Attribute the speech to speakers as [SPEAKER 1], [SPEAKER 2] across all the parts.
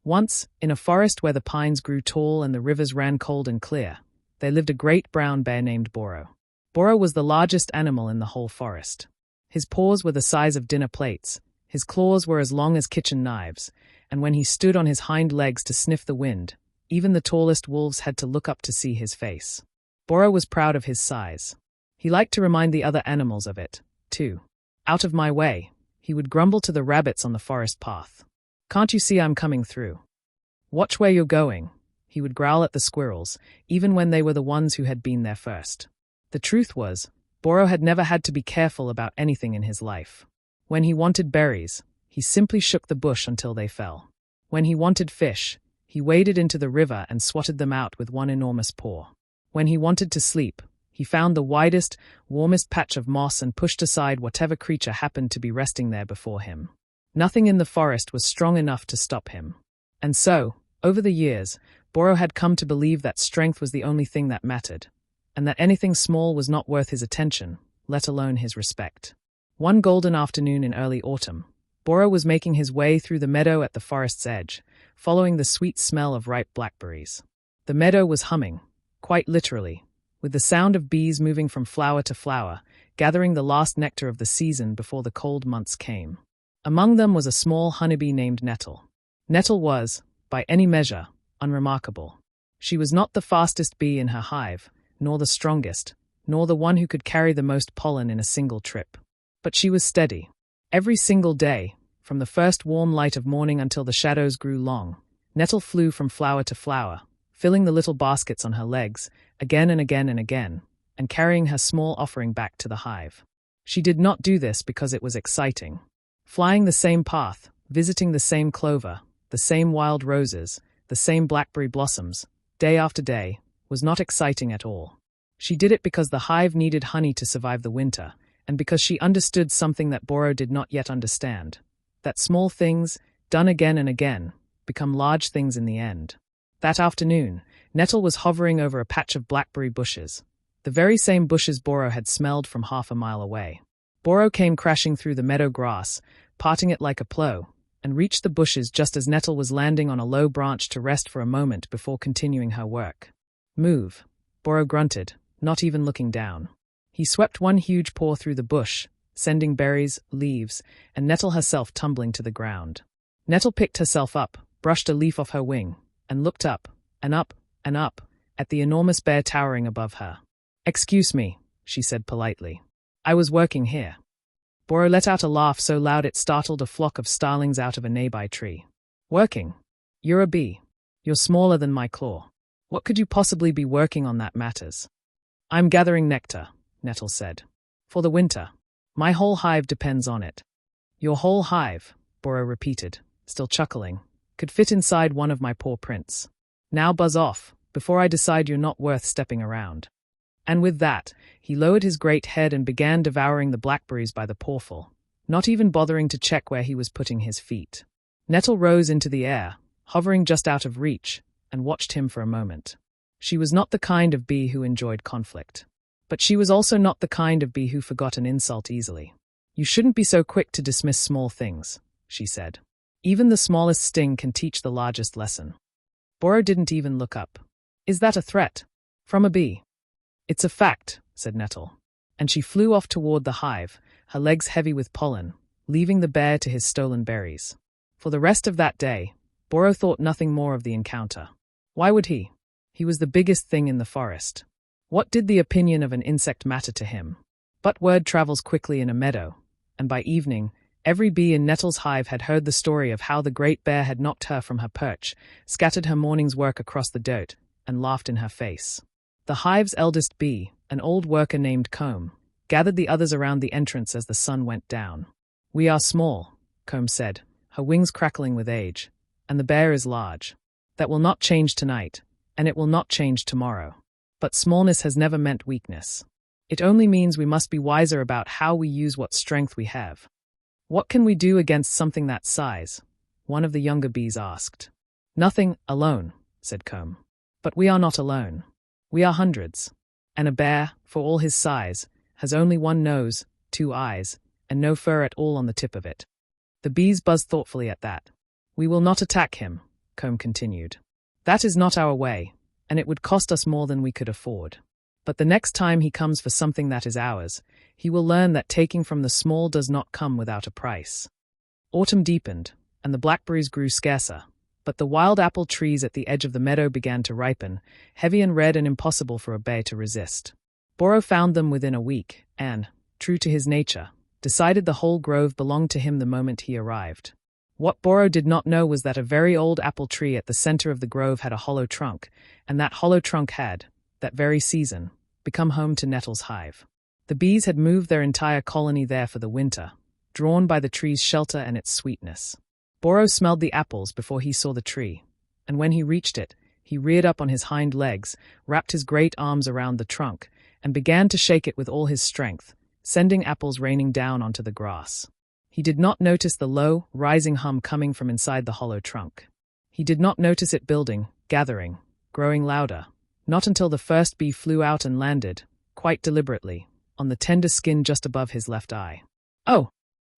[SPEAKER 1] Once, in a forest where the pines grew tall and the rivers ran cold and clear, there lived a great brown bear named Boro. Boro was the largest animal in the whole forest. His paws were the size of dinner plates, his claws were as long as kitchen knives, and when he stood on his hind legs to sniff the wind, even the tallest wolves had to look up to see his face. Boro was proud of his size. He liked to remind the other animals of it, too. "Out of my way," he would grumble to the rabbits on the forest path. "Can't you see I'm coming through? Watch where you're going," he would growl at the squirrels, even when they were the ones who had been there first. The truth was, Boro had never had to be careful about anything in his life. When he wanted berries, he simply shook the bush until they fell. When he wanted fish, he waded into the river and swatted them out with one enormous paw. When he wanted to sleep, he found the widest, warmest patch of moss and pushed aside whatever creature happened to be resting there before him. Nothing in the forest was strong enough to stop him. And so, over the years, Boro had come to believe that strength was the only thing that mattered, and that anything small was not worth his attention, let alone his respect. One golden afternoon in early autumn, Boro was making his way through the meadow at the forest's edge, following the sweet smell of ripe blackberries. The meadow was humming, quite literally, with the sound of bees moving from flower to flower, gathering the last nectar of the season before the cold months came. Among them was a small honeybee named Nettle. Nettle was, by any measure, unremarkable. She was not the fastest bee in her hive, nor the strongest, nor the one who could carry the most pollen in a single trip. But she was steady. Every single day, from the first warm light of morning until the shadows grew long, Nettle flew from flower to flower, filling the little baskets on her legs, again and again and again, and carrying her small offering back to the hive. She did not do this because it was exciting. Flying the same path, visiting the same clover, the same wild roses, the same blackberry blossoms, day after day, was not exciting at all. She did it because the hive needed honey to survive the winter, and because she understood something that Boro did not yet understand, that small things, done again and again, become large things in the end. That afternoon, Nettle was hovering over a patch of blackberry bushes, the very same bushes Boro had smelled from half a mile away. Boro came crashing through the meadow grass, parting it like a plow, and reached the bushes just as Nettle was landing on a low branch to rest for a moment before continuing her work. "Move," Boro grunted, not even looking down. He swept one huge paw through the bush, sending berries, leaves, and Nettle herself tumbling to the ground. Nettle picked herself up, brushed a leaf off her wing, and looked up, and up, and up, at the enormous bear towering above her. "Excuse me," she said politely. "I was working here." Boro let out a laugh so loud it startled a flock of starlings out of a nearby tree. "Working? You're a bee. You're smaller than my claw. What could you possibly be working on that matters?" "I'm gathering nectar," Nettle said. "For the winter. My whole hive depends on it." "Your whole hive," Boro repeated, still chuckling, "could fit inside one of my paw prints. Now buzz off, before I decide you're not worth stepping around." And with that, he lowered his great head and began devouring the blackberries by the pawful, not even bothering to check where he was putting his feet. Nettle rose into the air, hovering just out of reach, and watched him for a moment. She was not the kind of bee who enjoyed conflict. But she was also not the kind of bee who forgot an insult easily. "You shouldn't be so quick to dismiss small things," she said. "Even the smallest sting can teach the largest lesson." Boro didn't even look up. "Is that a threat? From a bee?" "It's a fact," said Nettle. And she flew off toward the hive, her legs heavy with pollen, leaving the bear to his stolen berries. For the rest of that day, Boro thought nothing more of the encounter. Why would he? He was the biggest thing in the forest. What did the opinion of an insect matter to him? But word travels quickly in a meadow, and by evening, every bee in Nettle's hive had heard the story of how the great bear had knocked her from her perch, scattered her morning's work across the dirt, and laughed in her face. The hive's eldest bee, an old worker named Comb, gathered the others around the entrance as the sun went down. "We are small," Comb said, her wings crackling with age, "and the bear is large. That will not change tonight, and it will not change tomorrow. But smallness has never meant weakness. It only means we must be wiser about how we use what strength we have." "What can we do against something that size?" one of the younger bees asked. "Nothing, alone," said Comb. "But we are not alone. We are hundreds. And a bear, for all his size, has only one nose, 2 eyes, and no fur at all on the tip of it." The bees buzzed thoughtfully at that. "We will not attack him," Comb continued. That is not our way, and it would cost us more than we could afford. But the next time he comes for something that is ours, he will learn that taking from the small does not come without a price. Autumn deepened, and the blackberries grew scarcer, but the wild apple trees at the edge of the meadow began to ripen, heavy and red and impossible for a bear to resist. Boro found them within a week, and, true to his nature, decided the whole grove belonged to him the moment he arrived. What Boro did not know was that a very old apple tree at the center of the grove had a hollow trunk, and that hollow trunk had, that very season, become home to Nettle's hive. The bees had moved their entire colony there for the winter, drawn by the tree's shelter and its sweetness. Boro smelled the apples before he saw the tree, and when he reached it, he reared up on his hind legs, wrapped his great arms around the trunk, and began to shake it with all his strength, sending apples raining down onto the grass. He did not notice the low, rising hum coming from inside the hollow trunk. He did not notice it building, gathering, growing louder, not until the first bee flew out and landed, quite deliberately, on the tender skin just above his left eye. "Oh!"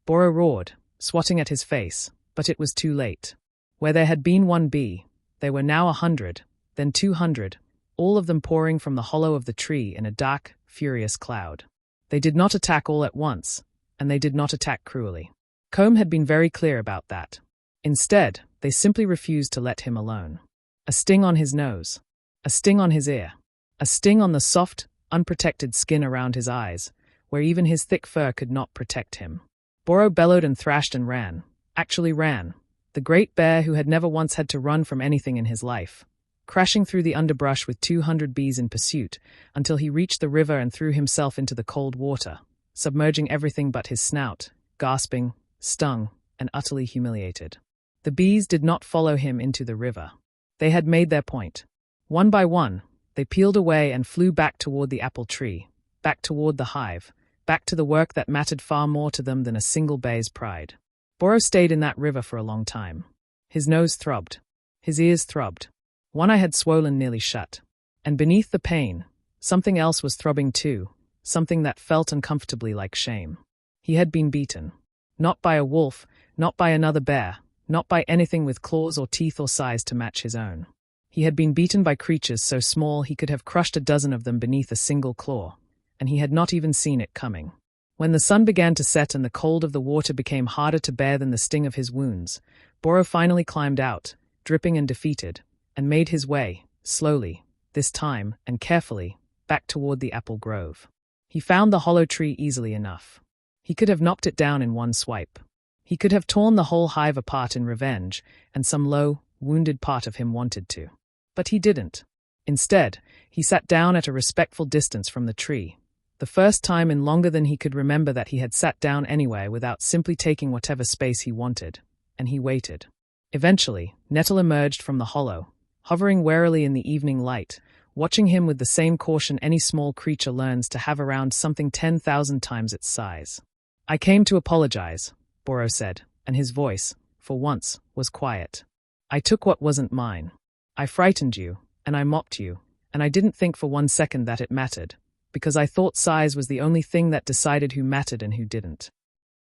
[SPEAKER 1] Boro roared, swatting at his face, but it was too late. Where there had been one bee, there were now 100, then 200, all of them pouring from the hollow of the tree in a dark, furious cloud. They did not attack all at once, and they did not attack cruelly. Comb had been very clear about that. Instead, they simply refused to let him alone. A sting on his nose, a sting on his ear, a sting on the soft, unprotected skin around his eyes, where even his thick fur could not protect him. Boro bellowed and thrashed and ran, actually ran, the great bear who had never once had to run from anything in his life, crashing through the underbrush with 200 bees in pursuit, until he reached the river and threw himself into the cold water, submerging everything but his snout, gasping, stung, and utterly humiliated. The bees did not follow him into the river. They had made their point. One by one, they peeled away and flew back toward the apple tree, back toward the hive, back to the work that mattered far more to them than a single bear's pride. Boro stayed in that river for a long time. His nose throbbed. His ears throbbed. One eye had swollen nearly shut. And beneath the pain, something else was throbbing too, something that felt uncomfortably like shame. He had been beaten. Not by a wolf, not by another bear, not by anything with claws or teeth or size to match his own. He had been beaten by creatures so small he could have crushed a dozen of them beneath a single claw, and he had not even seen it coming. When the sun began to set and the cold of the water became harder to bear than the sting of his wounds, Boro finally climbed out, dripping and defeated, and made his way, slowly, this time, and carefully, back toward the apple grove. He found the hollow tree easily enough. He could have knocked it down in one swipe. He could have torn the whole hive apart in revenge, and some low, wounded part of him wanted to. But he didn't. Instead, he sat down at a respectful distance from the tree, the first time in longer than he could remember that he had sat down anywhere without simply taking whatever space he wanted, and he waited. Eventually, Nettle emerged from the hollow, hovering warily in the evening light, watching him with the same caution any small creature learns to have around something 10,000 times its size. "I came to apologize," Boro said, and his voice, for once, was quiet. "I took what wasn't mine. I frightened you, and I mocked you, and I didn't think for one second that it mattered, because I thought size was the only thing that decided who mattered and who didn't."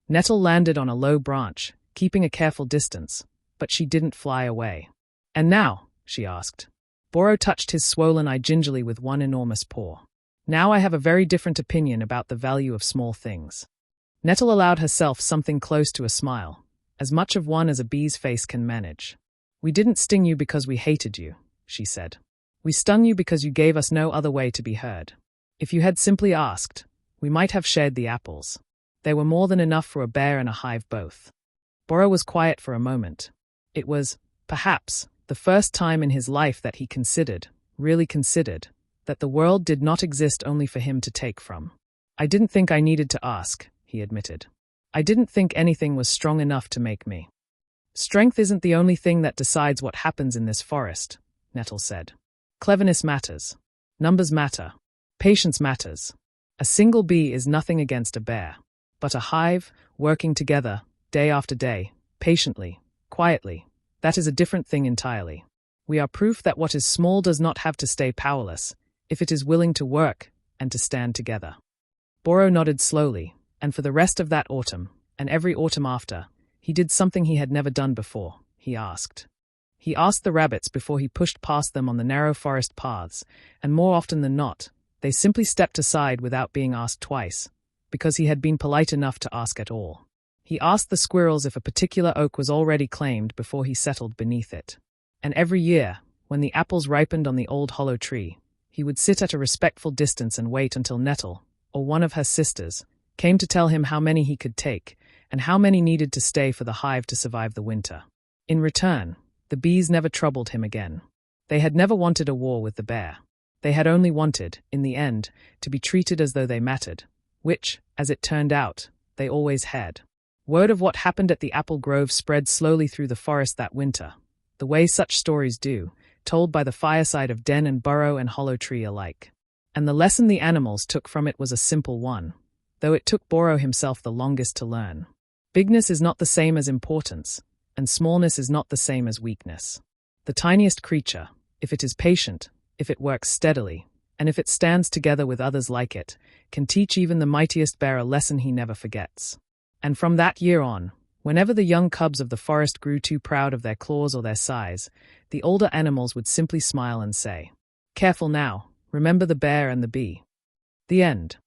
[SPEAKER 1] Nettle landed on a low branch, keeping a careful distance, but she didn't fly away. "And now?" she asked. Boro touched his swollen eye gingerly with one enormous paw. "Now I have a very different opinion about the value of small things." Nettle allowed herself something close to a smile, as much of one as a bee's face can manage. "We didn't sting you because we hated you," she said. "We stung you because you gave us no other way to be heard. If you had simply asked, we might have shared the apples. They were more than enough for a bear and a hive both." Boro was quiet for a moment. It was, perhaps, the first time in his life that he considered, really considered, that the world did not exist only for him to take from. "I didn't think I needed to ask," he admitted. "I didn't think anything was strong enough to make me." "Strength isn't the only thing that decides what happens in this forest," Nettle said. "Cleverness matters. Numbers matter. Patience matters. A single bee is nothing against a bear. But a hive, working together, day after day, patiently, quietly, that is a different thing entirely. We are proof that what is small does not have to stay powerless, if it is willing to work and to stand together." Boro nodded slowly, and for the rest of that autumn, and every autumn after, he did something he had never done before. He asked, He asked the rabbits before he pushed past them on the narrow forest paths, and more often than not, they simply stepped aside without being asked twice, because he had been polite enough to ask at all. He asked the squirrels if a particular oak was already claimed before he settled beneath it. And every year, when the apples ripened on the old hollow tree, he would sit at a respectful distance and wait until Nettle, or one of her sisters, came to tell him how many he could take, and how many needed to stay for the hive to survive the winter. In return, the bees never troubled him again. They had never wanted a war with the bear. They had only wanted, in the end, to be treated as though they mattered, which, as it turned out, they always had. Word of what happened at the apple grove spread slowly through the forest that winter, the way such stories do, told by the fireside of den and burrow and hollow tree alike. And the lesson the animals took from it was a simple one, though it took Boro himself the longest to learn. Bigness is not the same as importance, and smallness is not the same as weakness. The tiniest creature, if it is patient, if it works steadily, and if it stands together with others like it, can teach even the mightiest bear a lesson he never forgets. And from that year on, whenever the young cubs of the forest grew too proud of their claws or their size, the older animals would simply smile and say, "Careful now, remember the bear and the bee." The end.